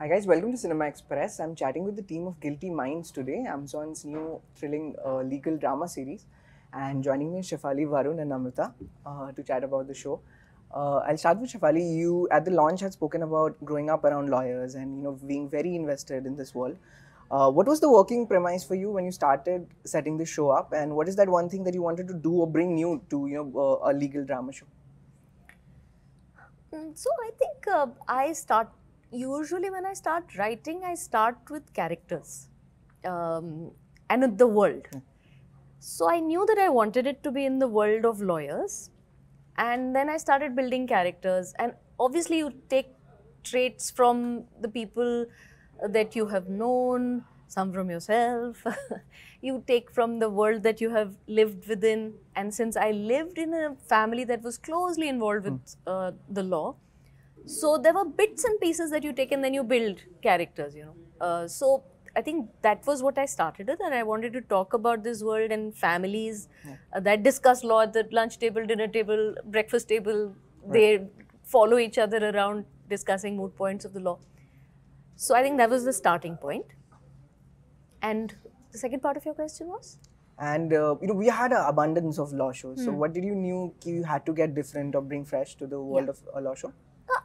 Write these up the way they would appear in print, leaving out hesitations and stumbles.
Hi guys, welcome to Cinema Express. I'm chatting with the team of Guilty Minds today, Amazon's new thrilling legal drama series. And joining me is Shefali, Varun and Namrata to chat about the show. I'll start with Shefali. You at the launch had spoken about growing up around lawyers and being very invested in this world. What was the working premise for you when you started setting the show up, and what is that one thing that you wanted to do or bring new to a legal drama show? So I think usually when I start writing, I start with characters and the world. So I knew that I wanted it to be in the world of lawyers, and then I started building characters. And obviously, you take traits from the people that you have known, some from yourself. You take from the world that you have lived within. And since I lived in a family that was closely involved with the law, so there were bits and pieces that you take and then you build characters. So I think that was what I started with, and I wanted to talk about this world and families that discuss law at the lunch table, dinner table, breakfast table. They follow each other around discussing moot points of the law. So I think that was the starting point. And the second part of your question was? And we had an abundance of law shows. So what did you knew you had to get different or bring fresh to the world of a law show?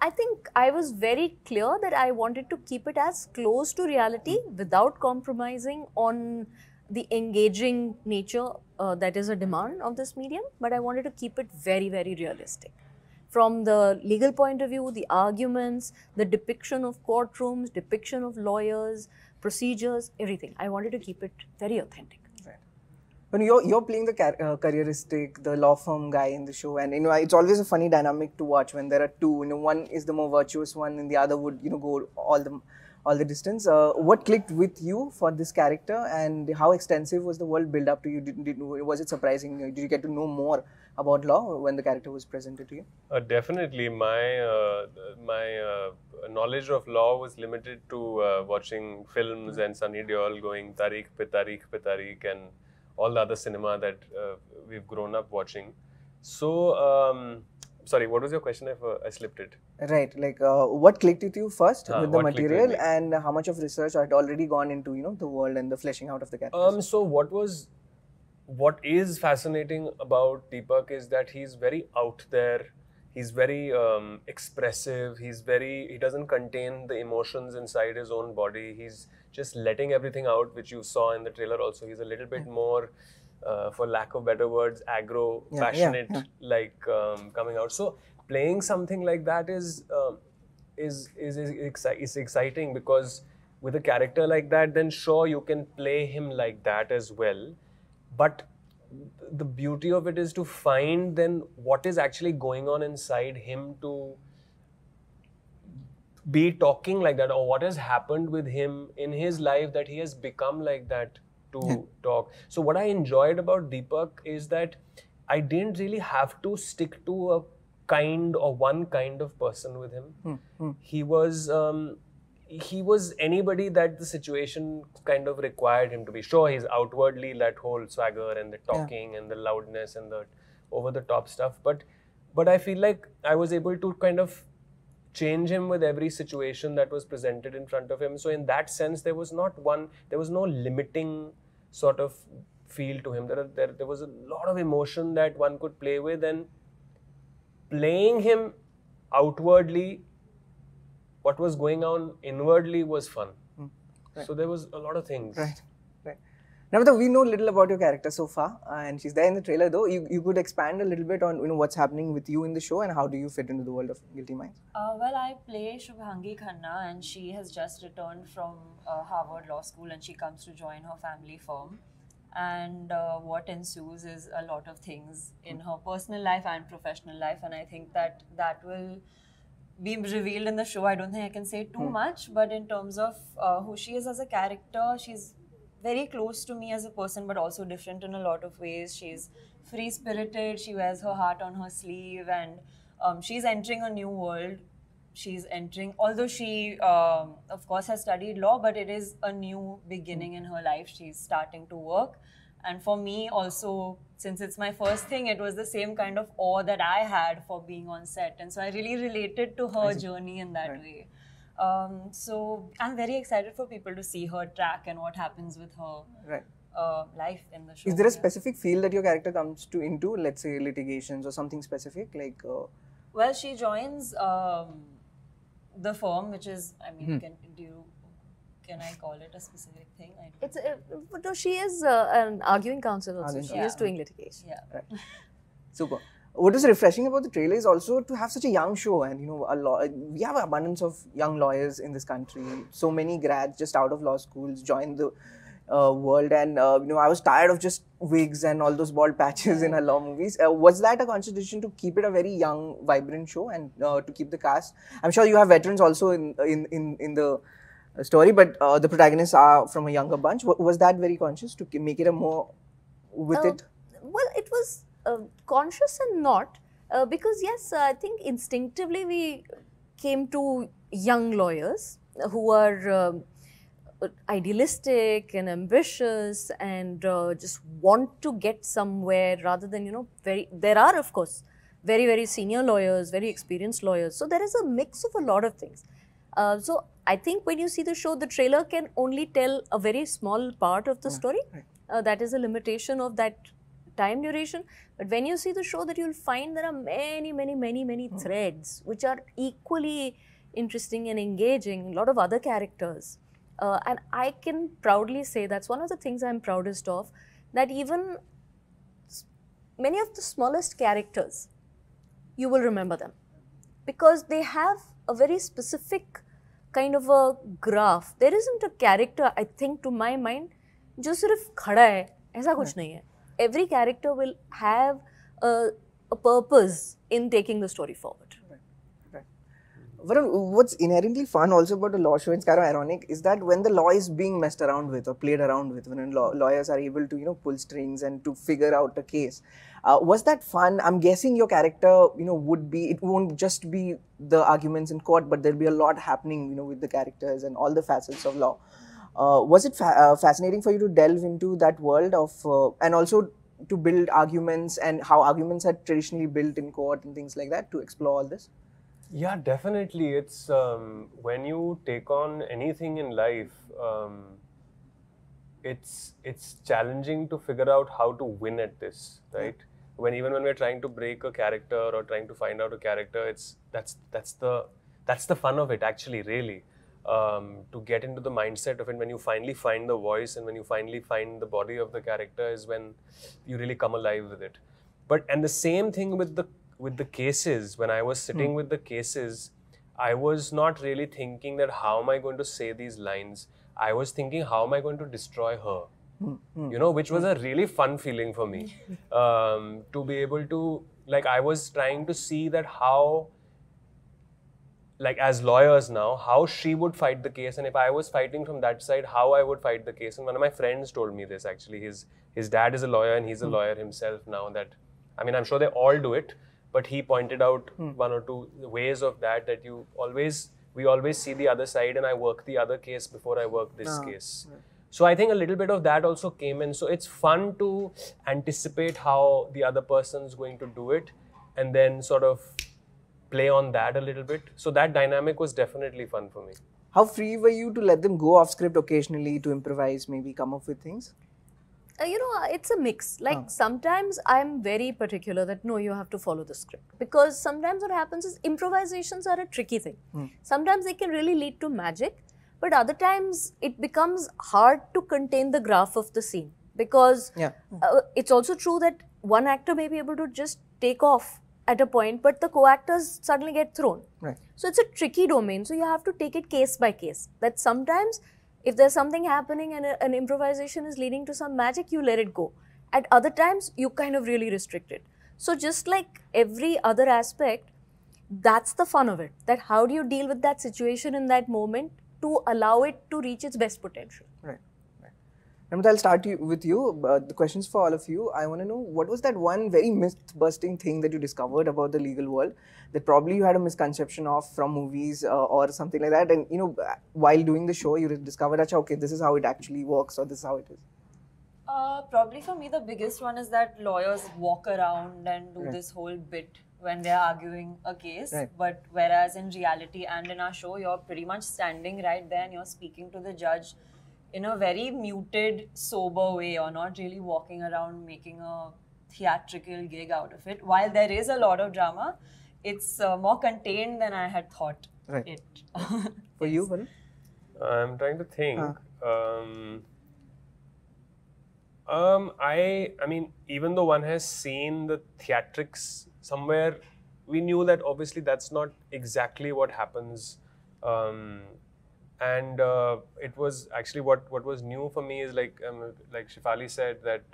I think I was very clear that I wanted to keep it as close to reality without compromising on the engaging nature that is a demand of this medium, but I wanted to keep it very, very realistic. From the legal point of view, the arguments, the depiction of courtrooms, depiction of lawyers, procedures, everything. I wanted to keep it very authentic. When you're playing the careeristic, the law firm guy in the show, and it's always a funny dynamic to watch when there are two. One is the more virtuous one, and the other would go all the distance. What clicked with you for this character, and how extensive was the world build up to you? Was it surprising? Did you get to know more about law when the character was presented to you? Definitely, my knowledge of law was limited to watching films and Sunny Deol going Tariq pe Tariq pe Tariq and all the other cinema that we've grown up watching. So, sorry, what was your question? I slipped it. Right, like what clicked with you first with the material, and how much of research had already gone into the world and the fleshing out of the characters? So what is fascinating about Deepak is that he's very out there. He's very expressive. He doesn't contain the emotions inside his own body. He's just letting everything out, which you saw in the trailer also. He's a little bit more, for lack of better words, aggro, passionate, like coming out. So playing something like that is exciting, because with a character like that, then sure, you can play him like that as well. But the beauty of it is to find then what is actually going on inside him to be talking like that, or what has happened with him in his life that he has become like that to talk. So what I enjoyed about Deepak is that I didn't really have to stick to a kind or one kind of person with him. He was anybody that the situation kind of required him to be. Sure, he's outwardly that whole swagger and the talking and the loudness and the over-the-top stuff, but I feel like I was able to kind of change him with every situation that was presented in front of him. So in that sense, there was no limiting sort of feel to him. There was a lot of emotion that one could play with, and playing him outwardly, what was going on inwardly was fun. Right. So there was a lot of things. Right. Namrata, we know little about your character so far, and she's there in the trailer though. You could expand a little bit on what's happening with you in the show, and how do you fit into the world of Guilty Minds? Well, I play Shubhangi Khanna, and she has just returned from Harvard Law School, and she comes to join her family firm. And what ensues is a lot of things in her personal life and professional life, and I think that will be revealed in the show. I don't think I can say too much, but in terms of who she is as a character, she's very close to me as a person, but also different in a lot of ways. She's free-spirited, she wears her heart on her sleeve, and she's entering a new world. She's entering, although she of course has studied law, but it is a new beginning in her life. She's starting to work. And for me also, since it's my first thing, it was the same kind of awe that I had for being on set. And so I really related to her journey in that way. So I'm very excited for people to see her track and what happens with her life in the show. Is there a specific field that your character comes into, let's say litigations or something specific? Like, well, she joins the firm, which is, I mean, can I call it a specific thing? No, she is an arguing counsel also. She is doing litigation. Yeah. Right. Super. What is refreshing about the trailer is also to have such a young show, and we have an abundance of young lawyers in this country. So many grads just out of law schools join the world, and I was tired of just wigs and all those bald patches in our law movies. Was that a conscious decision to keep it a very young, vibrant show and to keep the cast? I'm sure you have veterans also in the story, but the protagonists are from a younger bunch. Was that very conscious to make it a more with it? Well, it was conscious and not, because yes, I think instinctively we came to young lawyers who are idealistic and ambitious and just want to get somewhere rather than, there are of course very, very senior lawyers, very experienced lawyers. So there is a mix of a lot of things. So I think when you see the show, the trailer can only tell a very small part of the story. That is a limitation of that time duration. But when you see the show, that you'll find there are many threads which are equally interesting and engaging, a lot of other characters. And I can proudly say that's one of the things I'm proudest of, that even many of the smallest characters, you will remember them because they have a very specific kind of a graph. There isn't a character, I think, to my mind, जो सिर्फ खड़ा है, ऐसा कुछ नहीं है. Every character will have a purpose in taking the story forward. Varun, what's inherently fun also about a law show, it's kind of ironic, is that when the law is being messed around with or played around with, when lawyers are able to, pull strings and to figure out a case, was that fun? I'm guessing your character, it won't just be the arguments in court, but there'll be a lot happening, with the characters and all the facets of law. Was it fascinating for you to delve into that world of, and also to build arguments and how arguments are traditionally built in court and things like that, to explore all this? Yeah, definitely. It's when you take on anything in life, it's challenging to figure out how to win at this, right? Even when we're trying to break a character or trying to find out a character, that's the fun of it, actually, really. To get into the mindset of it, when you finally find the voice and when you finally find the body of the character, is when you really come alive with it. And the same thing with the cases. When I was sitting with the cases, I was not really thinking that how am I going to say these lines. I was thinking how am I going to destroy her, which was a really fun feeling for me. To be able to, I was trying to see that how, as lawyers now, how she would fight the case, and if I was fighting from that side, how I would fight the case. And one of my friends told me this, actually. His dad is a lawyer and he's a lawyer himself now. I'm sure they all do it, but he pointed out one or two ways of that we always see the other side, and I work the other case before I work this case. So I think a little bit of that also came in. So it's fun to anticipate how the other person's going to do it and then sort of play on that a little bit. So that dynamic was definitely fun for me. How free were you to let them go off script occasionally, to improvise, maybe come up with things? It's a mix. Sometimes I'm very particular that no, you have to follow the script, because sometimes what happens is improvisations are a tricky thing. Sometimes they can really lead to magic, but other times it becomes hard to contain the graph of the scene, because it's also true that one actor may be able to just take off at a point, but the co-actors suddenly get thrown. Right. So it's a tricky domain. So you have to take it case by case. That sometimes if there's something happening and an improvisation is leading to some magic, you let it go. At other times, you kind of really restrict it. So just like every other aspect, that's the fun of it. That how do you deal with that situation in that moment to allow it to reach its best potential? Right. Namrata, I'll start with you. The questions for all of you. I want to know, what was that one very myth-busting thing that you discovered about the legal world that probably you had a misconception of from movies or something like that, and while doing the show, you discovered, okay, this is how it actually works, or this is how it is? Probably for me, the biggest one is that lawyers walk around and do this whole bit when they're arguing a case. Right. But whereas in reality and in our show, you're pretty much standing right there and you're speaking to the judge in a very muted, sober way. You're not really walking around making a theatrical gig out of it. While there is a lot of drama, it's more contained than I had thought Right. it. For you, Varun? I'm trying to think. I mean, even though one has seen the theatrics somewhere, we knew that obviously that's not exactly what happens. And it was actually what was new for me is like Shefali said that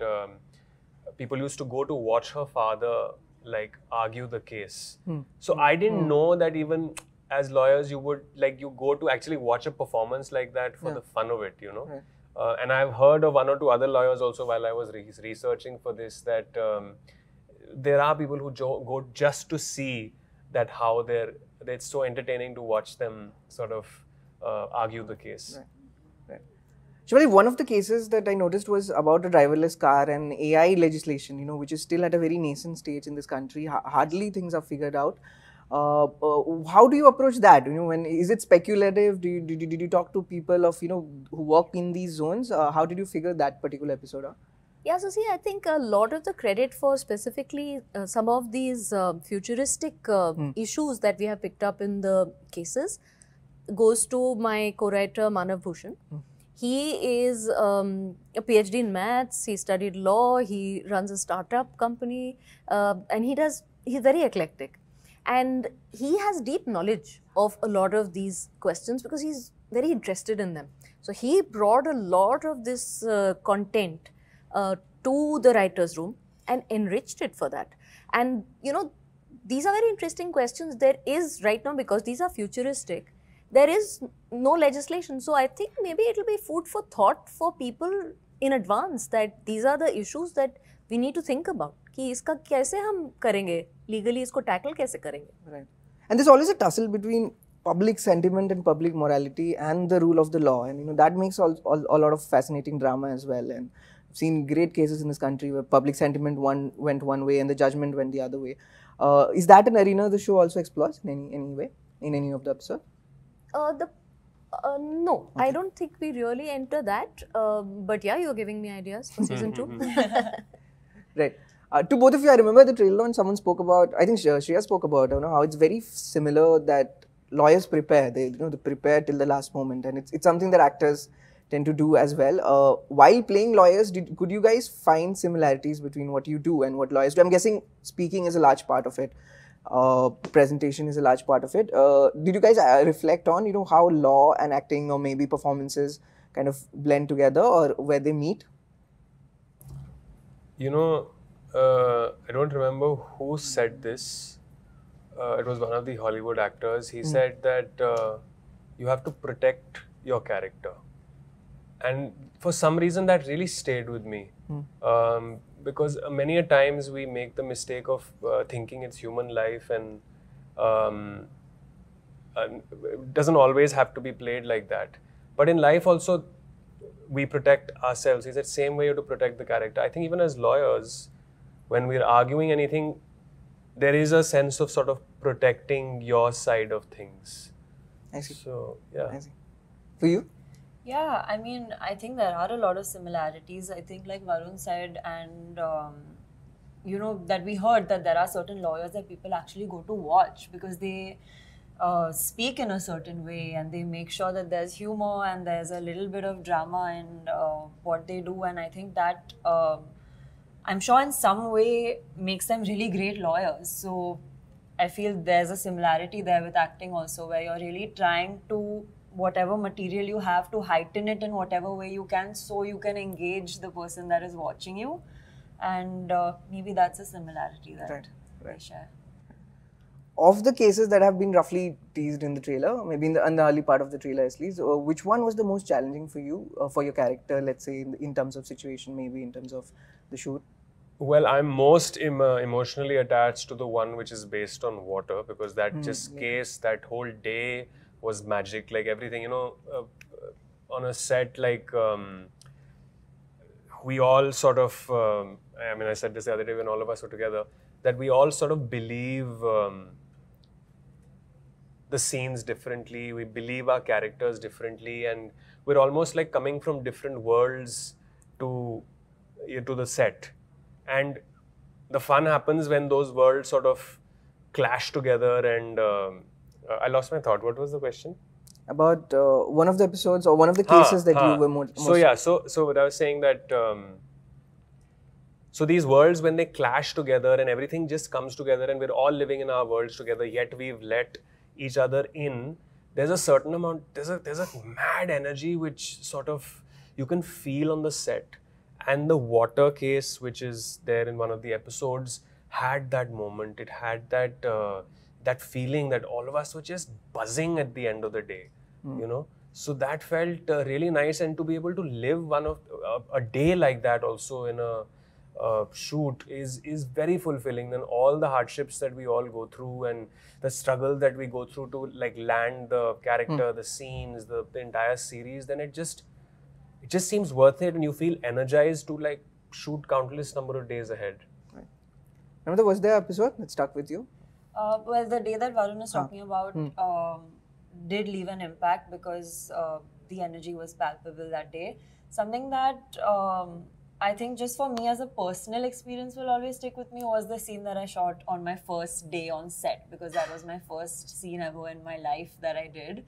people used to go to watch her father like argue the case. So I didn't know that even as lawyers you would like you go to actually watch a performance like that for the fun of it, you know. Right. And I've heard of one or two other lawyers also while I was researching for this that there are people who go just to see that how it's so entertaining to watch them sort of argue the case. Right. Shefali, one of the cases that I noticed was about a driverless car and AI legislation, you know, which is still at a very nascent stage in this country. Hardly things are figured out. How do you approach that? You know, when is it speculative? Did you talk to people of who work in these zones? How did you figure that particular episode out? Yeah, so see, I think a lot of the credit for specifically some of these futuristic issues that we have picked up in the cases goes to my co-writer Manav Bhushan. He is a PhD in maths, he studied law, he runs a startup company, and he's very eclectic. And he has deep knowledge of a lot of these questions because he's very interested in them. So he brought a lot of this content to the writer's room and enriched it for that. And you know, these are very interesting questions. There is right now, because these are futuristic, there is no legislation. So I think maybe it will be food for thought for people in advance that these are the issues that we need to think about. कि इसका कैसे हम करेंगे, legally इसको tackle कैसे करेंगे. Right. And there's always a tussle between public sentiment and public morality and the rule of the law, and that makes a lot of fascinating drama as well. And I've seen great cases in this country where public sentiment went one way and the judgment went the other way. Is that an arena the show also explores in any way, in any of the episodes? No, I don't think we really enter that. But yeah, you're giving me ideas for season 2. Right. To both of you, I remember the trailer and someone spoke about, I think Shreya spoke about how it's very similar that lawyers prepare. They prepare till the last moment, and it's something that actors tend to do as well. While playing lawyers, could you guys find similarities between what you do and what lawyers do? I'm guessing speaking is a large part of it. Presentation is a large part of it. Did you guys reflect on how law and acting or maybe performances kind of blend together or where they meet? I don't remember who said this. It was one of the Hollywood actors. He said that you have to protect your character. And for some reason that really stayed with me. Because many a times we make the mistake of thinking it's human life, and it doesn't always have to be played like that. But in life also, we protect ourselves. He said, same way you have to protect the character. I think even as lawyers, when we're arguing anything, there is a sense of sort of protecting your side of things. I see. So, yeah. I see. For you? Yeah, I mean, I think there are a lot of similarities. I think like Varun said, and that we heard that there are certain lawyers that people actually go to watch because they speak in a certain way and they make sure that there's humor and there's a little bit of drama in what they do. And I think that I'm sure in some way makes them really great lawyers. So I feel there's a similarity there with acting also, where you're really trying to, whatever material you have, to heighten it in whatever way you can so you can engage the person that is watching you. And maybe that's a similarity that they share. Of the cases that have been roughly teased in the trailer, maybe in the early part of the trailer at least, which one was the most challenging for you, for your character, let's say, in terms of situation, maybe in terms of the shoot? Well, I'm most emotionally attached to the one which is based on water, because that that whole day was magic. Like everything, on a set, like we all sort of, I said this the other day when all of us were together, that we all sort of believe the scenes differently, we believe our characters differently, and we're almost like coming from different worlds to the set. And the fun happens when those worlds sort of clash together. And I lost my thought. What was the question? About one of the episodes or one of the cases that you were most... So what I was saying that so these worlds, when they clash together and everything just comes together and we're all living in our worlds together, yet we've let each other in, there's a certain amount, there's a mad energy which sort of you can feel on the set. And the water case, which is there in one of the episodes, had that moment. It had that that feeling that all of us were just buzzing at the end of the day, you know. So that felt really nice, and to be able to live a day like that also in a shoot is very fulfilling. Then all the hardships that we all go through and the struggle that we go through to like land the character, the scenes, the entire series, then it just seems worth it, and you feel energized to like shoot countless number of days ahead. Right. Namrata, was there an episode that stuck with you? Well, the day that Varun is talking about did leave an impact because the energy was palpable that day. Something that I think just for me as a personal experience will always stick with me was the scene that I shot on my first day on set, because that was my first scene ever in my life that I did.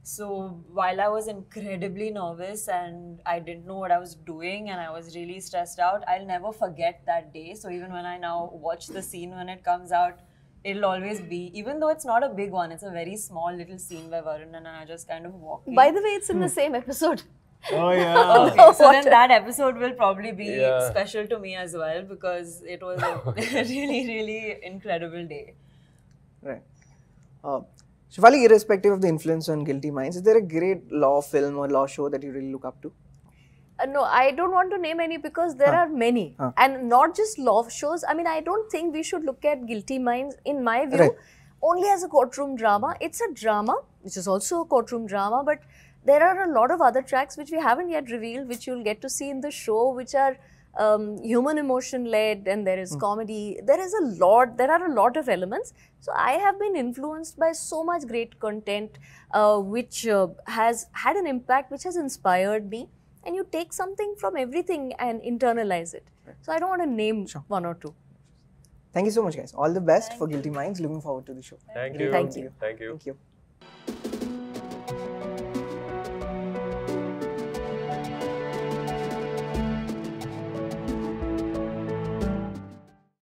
So while I was incredibly nervous and I didn't know what I was doing and I was really stressed out, I'll never forget that day. So even when I now watch the scene when it comes out, it'll always be, even though it's not a big one, it's a very small little scene where Varun and I are just kind of walking. By the way, it's in the same episode. Oh yeah. Okay, so then that episode will probably be special to me as well, because it was a really, really incredible day. Right. Shefali, irrespective of the influence on Guilty Minds, is there a great law film or law show that you really look up to? No, I don't want to name any because there are many. And not just law shows. I mean, I don't think we should look at Guilty Minds, in my view, only as a courtroom drama. It's a drama, which is also a courtroom drama, but there are a lot of other tracks which we haven't yet revealed, which you'll get to see in the show, which are human emotion led, and there is comedy. There are a lot of elements. So I have been influenced by so much great content, which has had an impact, which has inspired me. And you take something from everything and internalize it. So I don't want to name one or two. Thank you so much, guys. All the best for Guilty Minds. Looking forward to the show. Thank you. Thank you. Thank you. Thank you.